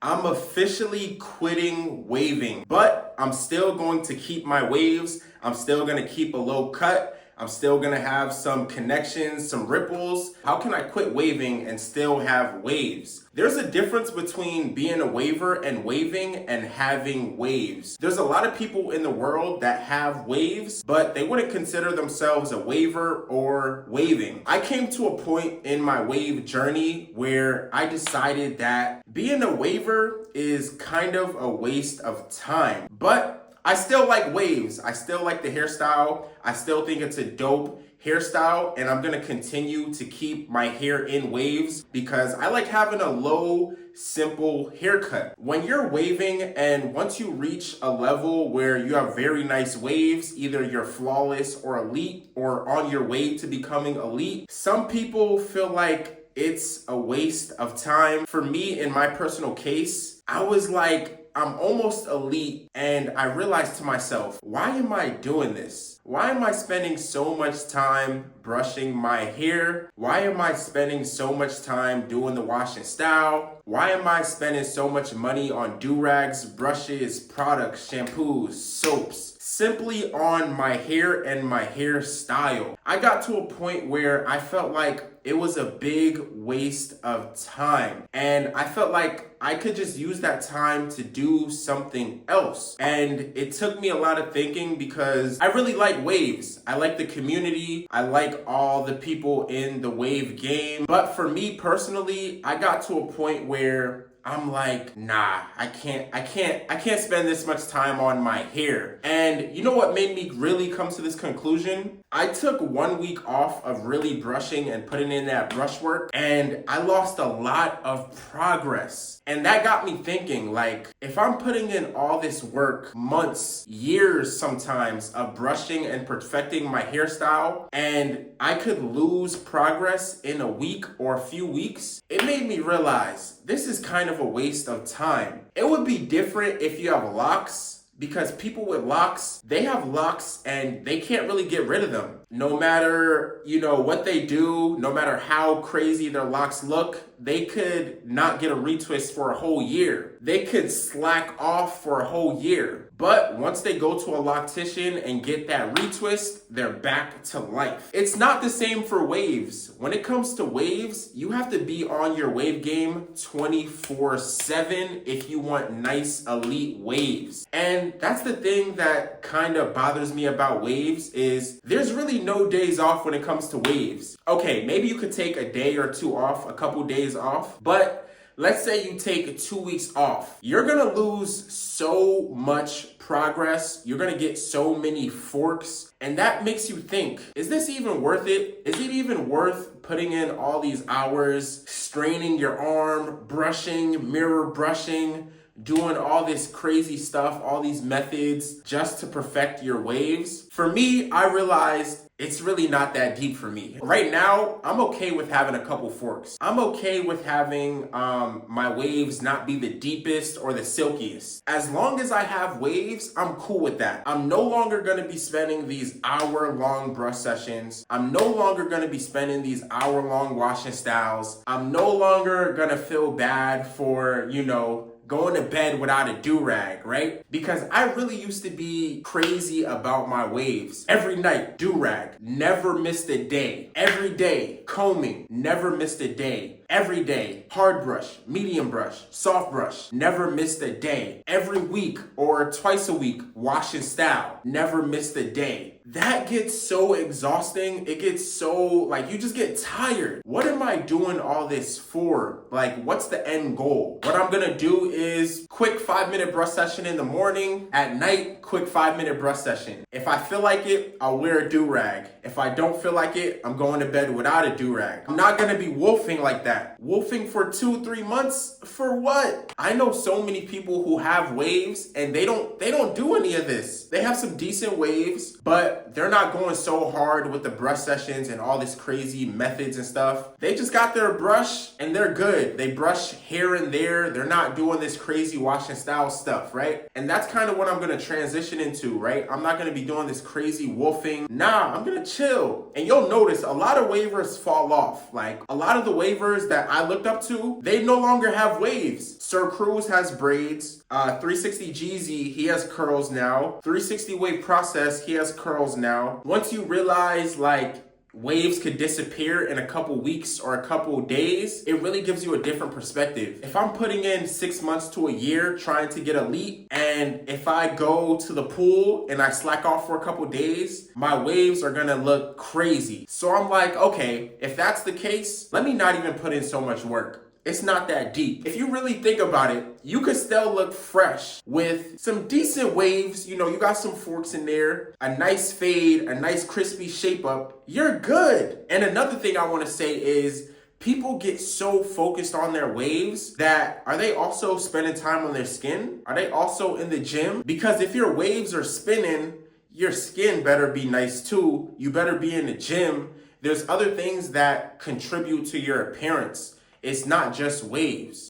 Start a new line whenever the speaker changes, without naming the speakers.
I'm officially quitting waving, but I'm still going to keep my waves. I'm still going to keep a low cut. I'm still gonna have some connections, some ripples. How can I quit waving and still have waves? There's a difference between being a waver and waving and having waves. There's a lot of people in the world that have waves, but they wouldn't consider themselves a waver or waving. I came to a point in my wave journey where I decided that being a waver is kind of a waste of time, but I still like waves. I still like the hairstyle. I still think it's a dope hairstyle, and I'm gonna continue to keep my hair in waves because I like having a low, simple haircut. When you're waving and once you reach a level where you have very nice waves, either you're flawless or elite or on your way to becoming elite, some people feel like it's a waste of time. For me, in my personal case, I was like, I'm almost elite, and I realized to myself, why am I doing this? Why am I spending so much time brushing my hair? Why am I spending so much time doing the wash and style? Why am I spending so much money on do-rags, brushes, products, shampoos, soaps? Simply on my hair and my hairstyle. I got to a point where I felt like it was a big waste of time. And I felt like I could just use that time to do something else. And it took me a lot of thinking because I really like waves. I like the community. I like all the people in the wave game. But for me personally, I got to a point where I'm like, nah, I can't spend this much time on my hair. And you know what made me really come to this conclusion? I took 1 week off of really brushing and putting in that brush work, and I lost a lot of progress. And that got me thinking, like, if I'm putting in all this work, months, years sometimes, of brushing and perfecting my hairstyle, and I could lose progress in a week or a few weeks, it made me realize this is kind of a waste of time. It would be different if you have locks, because people with locks, they have locks and they can't really get rid of them. No matter, what they do, no matter how crazy their locks look, they could not get a retwist for a whole year. They could slack off for a whole year. But once they go to a loctician and get that retwist, they're back to life. It's not the same for waves. When it comes to waves, you have to be on your wave game 24/7 if you want nice elite waves. And that's the thing that kind of bothers me about waves is there's really no days off when it comes to waves. Okay, maybe you could take a day or two off, a couple days off, but let's say you take 2 weeks off. You're gonna lose so much progress. You're gonna get so many forks. And that makes you think, is this even worth it? Is it even worth putting in all these hours, straining your arm, brushing, mirror brushing, doing all this crazy stuff, all these methods just to perfect your waves? For me, I realized it's really not that deep for me. Right now, I'm okay with having a couple forks. I'm okay with having my waves not be the deepest or the silkiest. As long as I have waves, I'm cool with that. I'm no longer gonna be spending these hour-long brush sessions. I'm no longer gonna be spending these hour-long washing styles. I'm no longer gonna feel bad for, going to bed without a do-rag, right? Because I really used to be crazy about my waves. Every night, do-rag, never missed a day. Every day, combing, never missed a day. Every day, hard brush, medium brush, soft brush, never missed a day. Every week or twice a week, wash and style, never missed a day. That gets so exhausting. It gets so, you just get tired. What am I doing all this for? What's the end goal? What I'm gonna do is quick 5-minute brush session in the morning. At night, quick 5-minute brush session. If I feel like it, I'll wear a do-rag. If I don't feel like it, I'm going to bed without a do-rag. I'm not gonna be wolfing like that. Wolfing for 2-3 months? For what? I know so many people who have waves and they don't do any of this. They have some decent waves, but but they're not going so hard with the brush sessions and all this crazy methods and stuff. They just got their brush and they're good. They brush here and there. They're not doing this crazy wash and style stuff, right? And that's kind of what I'm going to transition into, right? I'm not going to be doing this crazy wolfing. Nah, I'm going to chill. And you'll notice a lot of wavers fall off. Like a lot of the wavers that I looked up to, they no longer have waves. Sir Cruz has braids. 360 Jeezy, he has curls now. 360 Wave Process, he has curls now. Once you realize like waves could disappear in a couple weeks or a couple days, it really gives you a different perspective. If I'm putting in 6 months to a year trying to get elite, and if I go to the pool and I slack off for a couple days, my waves are gonna look crazy. So I'm like, okay, if that's the case, let me not even put in so much work. It's not that deep. If you really think about it, you could still look fresh with some decent waves. You know, you got some forks in there, a nice fade, a nice crispy shape up. You're good. And another thing I want to say is people get so focused on their waves that are they also spending time on their skin? Are they also in the gym? Because if your waves are spinning, your skin better be nice too. You better be in the gym. There's other things that contribute to your appearance. It's not just waves.